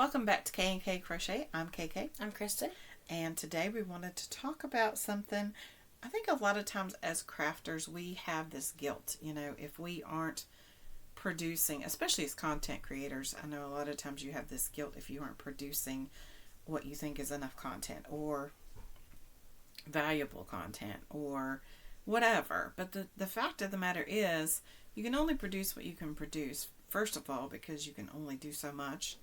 Welcome back to K&K Crochet. I'm KK. I'm Kristen. And today we wanted to talk about something. I think a lot of times as crafters we have this guilt, if we aren't producing, especially as content creators. I know a lot of times you have this guilt if you aren't producing what you think is enough content or valuable content or whatever. But the fact of the matter is you can only produce what you can produce. First of all, because you can only do so much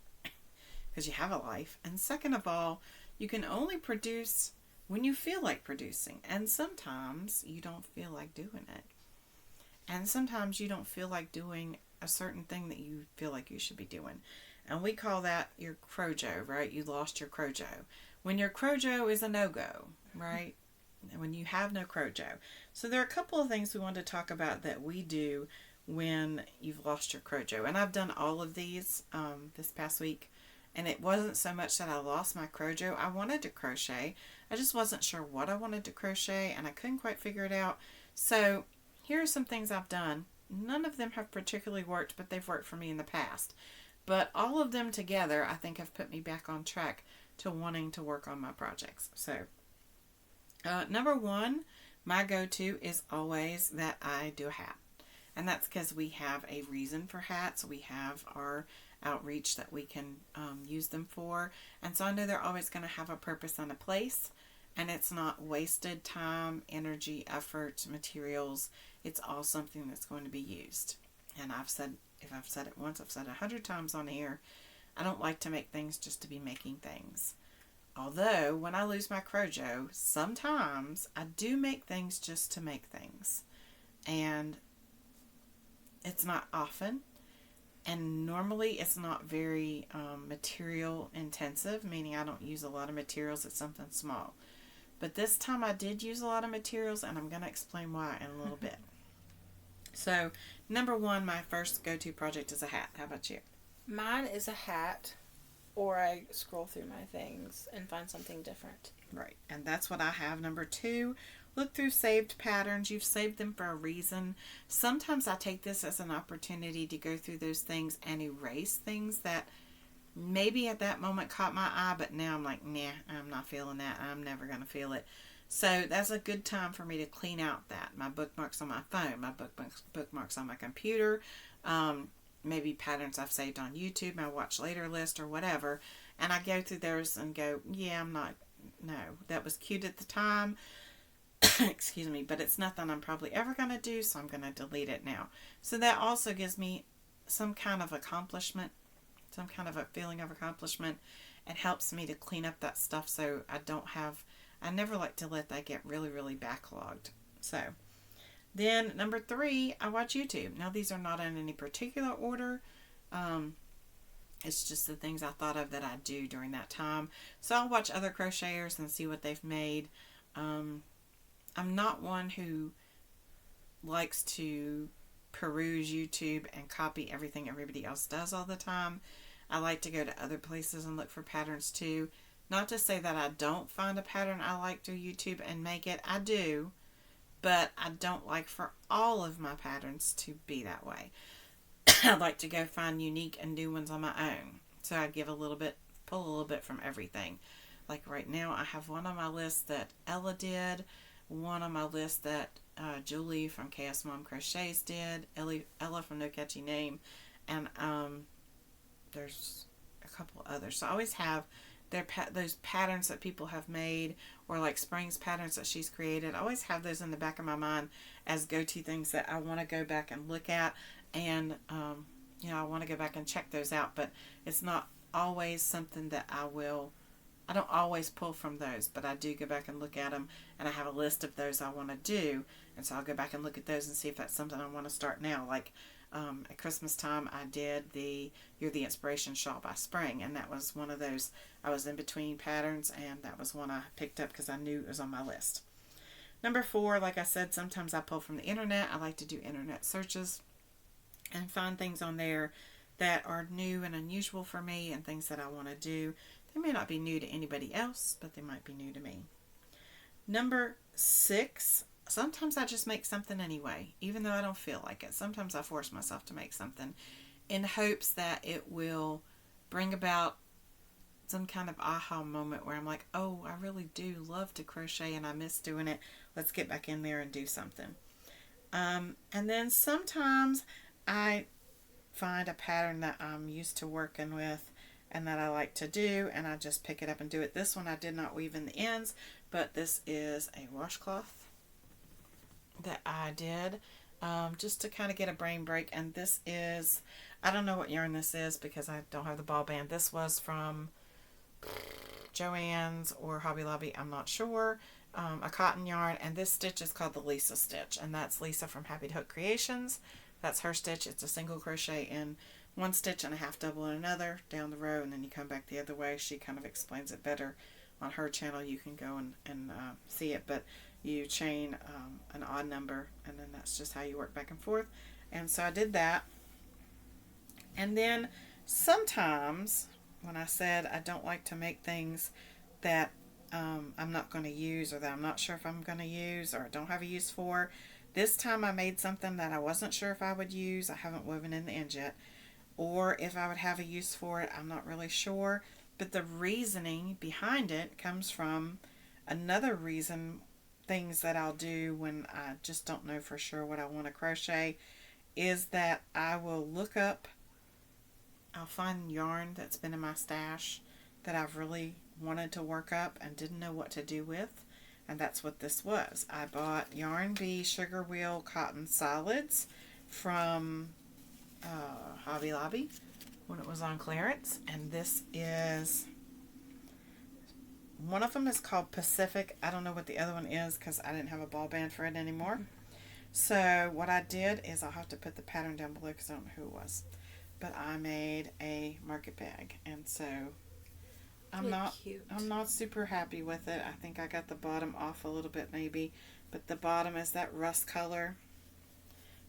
because you have a life. And second of all, you can only produce when you feel like producing. And sometimes you don't feel like doing it. And sometimes you don't feel like doing a certain thing that you feel like you should be doing. And we call that your Crojo, right? You lost your Crojo. When your Crojo is a no-go, right? When you have no Crojo. So there are a couple of things we want to talk about that we do when you've lost your Crojo. And I've done all of these this past week. And it wasn't so much that I lost my Crojo. I wanted to crochet. I just wasn't sure what I wanted to crochet, and I couldn't quite figure it out. So here are some things I've done. None of them have particularly worked, but they've worked for me in the past. But all of them together, I think, have put me back on track to wanting to work on my projects. So number one, my go-to is always that I do a hat. And that's because we have a reason for hats. We have our outreach that we can use them for. And so I know they're always going to have a purpose and a place. And it's not wasted time, energy, effort, materials. It's all something that's going to be used. And if I've said it once, I've said it 100 times on here. I don't like to make things just to be making things. Although, when I lose my Crojo, sometimes I do make things just to make things. And it's not often. And normally it's not very material intensive, meaning I don't use a lot of materials. It's something small. But this time I did use a lot of materials, and I'm going to explain why in a little bit. So, number one, my first go-to project is a hat. How about you? Mine is a hat, or I scroll through my things and find something different. Right, and that's what I have. Number two, look through saved patterns. You've saved them for a reason. Sometimes I take this as an opportunity to go through those things and erase things that maybe at that moment caught my eye, but now I'm like, nah, I'm not feeling that. I'm never going to feel it. So that's a good time for me to clean out my bookmarks on my phone, my bookmarks on my computer, maybe patterns I've saved on YouTube, my watch later list or whatever. And I go through those and go, yeah, no, that was cute at the time. Excuse me, but it's nothing I'm probably ever going to do, so I'm going to delete it now. So that also gives me some kind of accomplishment, some kind of a feeling of accomplishment. It helps me to clean up that stuff so I never like to let that get really, really backlogged. So then number three, I watch YouTube. Now these are not in any particular order. It's just the things I thought of that I do during that time. So I'll watch other crocheters and see what they've made. I'm not one who likes to peruse YouTube and copy everything everybody else does all the time. I like to go to other places and look for patterns too. Not to say that I don't find a pattern I like through YouTube and make it. I do. But I don't like for all of my patterns to be that way. I like to go find unique and new ones on my own. So I pull a little bit from everything. Like right now I have one on my list that Ella did. One on my list that Julie from Chaos Mom Crochets did, Ella from No Catchy Name, and there's a couple others. So I always have those patterns that people have made, or like Spring's patterns that she's created. I always have those in the back of my mind as go-to things that I want to go back and look at, and I want to go back and check those out. But it's not always something that I don't always pull from those, but I do go back and look at them, and I have a list of those I want to do, and so I'll go back and look at those and see if that's something I want to start now. Like at Christmas time, I did You're the Inspiration Shawl by Spring, and that was one of those. I was in between patterns, and that was one I picked up because I knew it was on my list. Number four, like I said, sometimes I pull from the internet. I like to do internet searches and find things on there that are new and unusual for me and things that I want to do. They may not be new to anybody else, but they might be new to me. Number six, sometimes I just make something anyway, even though I don't feel like it. Sometimes I force myself to make something in hopes that it will bring about some kind of aha moment where I'm like, oh, I really do love to crochet and I miss doing it. Let's get back in there and do something. And then sometimes I find a pattern that I'm used to working with and that I like to do, and I just pick it up and do it. This one I did not weave in the ends, but this is a washcloth that I did just to kind of get a brain break. And this is, I don't know what yarn this is because I don't have the ball band. This was from Joann's or Hobby Lobby, I'm not sure. A cotton yarn, and this stitch is called the Lisa stitch, and that's Lisa from Happy to Hook Creations. That's her stitch. It's a single crochet in one stitch and a half double in another down the row, and then you come back the other way. She kind of explains it better on her channel. You can go and see it, but you chain an odd number, and then that's just how you work back and forth. And so I did that. And then sometimes when I said I don't like to make things that I'm not going to use, or that I'm not sure if I'm going to use, or I don't have a use for, this time I made something that I wasn't sure if I would use. I haven't woven in the end yet. Or if I would have a use for it, I'm not really sure. But the reasoning behind it comes from another reason, things that I'll do when I just don't know for sure what I want to crochet, is that I will look up, I'll find yarn that's been in my stash that I've really wanted to work up and didn't know what to do with. And that's what this was. I bought Yarn Bee Sugar Wheel Cotton Solids from Hobby Lobby when it was on clearance. And this is, one of them is called Pacific. I don't know what the other one is because I didn't have a ball band for it anymore. So what I did is, I'll have to put the pattern down below because I don't know who it was. But I made a market bag, and so I'm not super happy with it. I think I got the bottom off a little bit maybe, but the bottom is that rust color.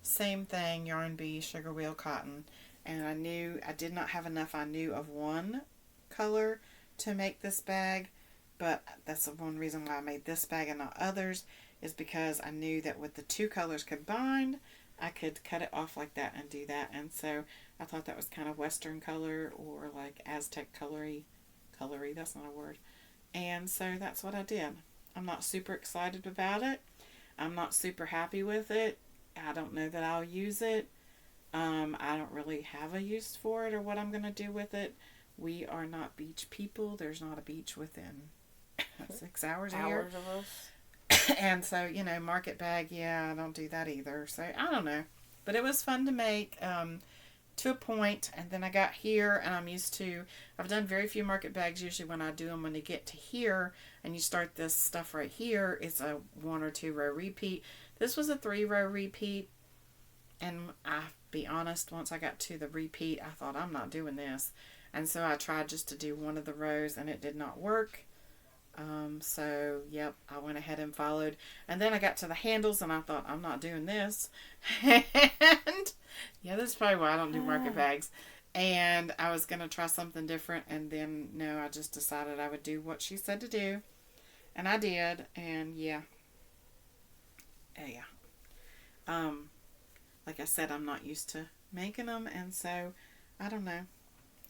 Same thing, Yarn Bee Sugar Wheel Cotton, and I knew I did not have enough. I knew of one color to make this bag, but that's the one reason why I made this bag and not others, is because I knew that with the two colors combined, I could cut it off like that and do that. And so I thought that was kind of Western color, or like Aztec colory, that's not a word. And so that's what I did. I'm not super excited about it. I'm not super happy with it. I don't know that I'll use it. I don't really have a use for it or what I'm going to do with it. We are not beach people. There's not a beach within 6 hours here. Of us. And so, you know, market bag, yeah, I don't do that either. So, I don't know. But it was fun to make to a point. And then I got here, and I'm used to, I've done very few market bags. Usually when I do them, when you get to here and you start this stuff right here, it's a 1 or 2 row repeat. This was a 3 row repeat. And I'll be honest, once I got to the repeat, I thought, I'm not doing this. And so I tried just to do one of the rows, and it did not work. So, yep, I went ahead and followed. And then I got to the handles, and I thought, I'm not doing this. And, yeah, that's probably why I don't do market bags. And I was going to try something different, and then, no, I just decided I would do what she said to do. And I did, and yeah. Like I said, I'm not used to making them, and so, I don't know.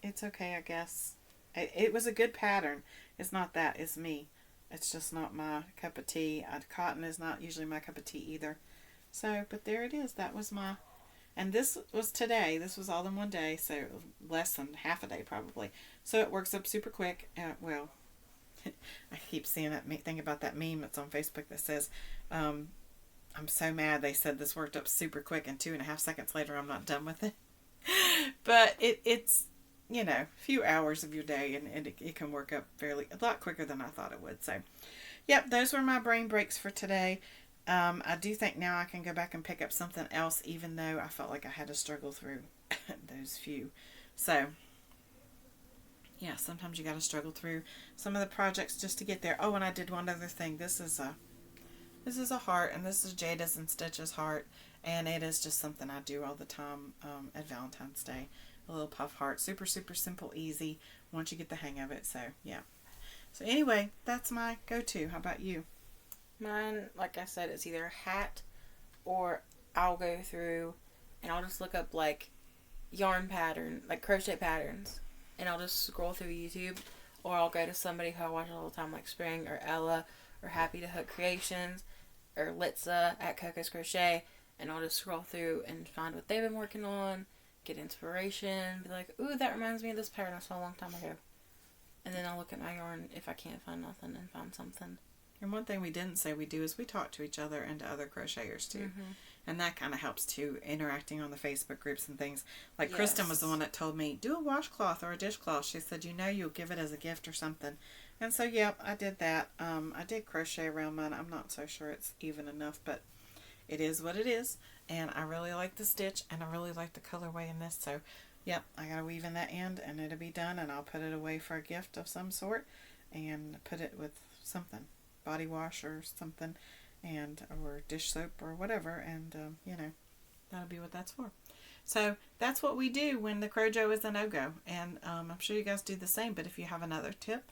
It's okay, I guess. It was a good pattern. It's not that. It's me. It's just not my cup of tea. Cotton is not usually my cup of tea either. So, but there it is. That was my... And this was today. This was all in one day. So, less than half a day probably. So, it works up super quick. Well, I keep seeing that, think about that meme that's on Facebook that says, I'm so mad they said this worked up super quick, and 2.5 seconds later I'm not done with it. But it's... you know, a few hours of your day, and it can work up a lot quicker than I thought it would. So, yep, those were my brain breaks for today. I do think now I can go back and pick up something else, even though I felt like I had to struggle through those few. So, yeah, sometimes you got to struggle through some of the projects just to get there. Oh, and I did one other thing. This is a heart, and this is Jayda's and Stitch's heart, and it is just something I do all the time at Valentine's Day. A little puff heart. Super, super simple, easy once you get the hang of it. So, yeah. So, anyway, that's my go-to. How about you? Mine, like I said, is either a hat, or I'll go through and I'll just look up, like, yarn pattern, like crochet patterns, and I'll just scroll through YouTube. Or I'll go to somebody who I watch all the time, like Spring or Ella or Happy to Hook Creations or Litza at Coco's Crochet, and I'll just scroll through and find what they've been working on, get inspiration, be like, ooh, that reminds me of this pattern I saw a long time ago. And then I'll look at my yarn if I can't find nothing and find something. And one thing we didn't say we do is we talk to each other and to other crocheters too. Mm-hmm. And that kind of helps too, interacting on the Facebook groups and things. Like Yes. Kristen was the one that told me, do a washcloth or a dishcloth. She said, you'll give it as a gift or something. And so, yep, I did that. I did crochet around mine. I'm not so sure it's even enough, but it is what it is. And I really like the stitch, and I really like the colorway in this. So, yep, I got to weave in that end, and it'll be done, and I'll put it away for a gift of some sort and put it with something, body wash or something, and or dish soap or whatever, and that'll be what that's for. So that's what we do when the Crojo is a no-go, and I'm sure you guys do the same, but if you have another tip,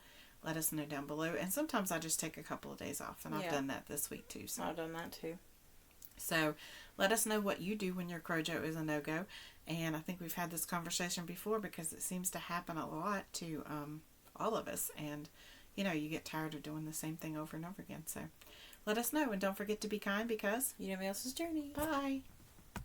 let us know down below. And sometimes I just take a couple of days off, and I've done that this week too. So I've done that too. So let us know what you do when your Crojo is a no-go. And I think we've had this conversation before because it seems to happen a lot to all of us, and you get tired of doing the same thing over and over again. So let us know, and don't forget to be kind, because you know nobody else's journey. Bye.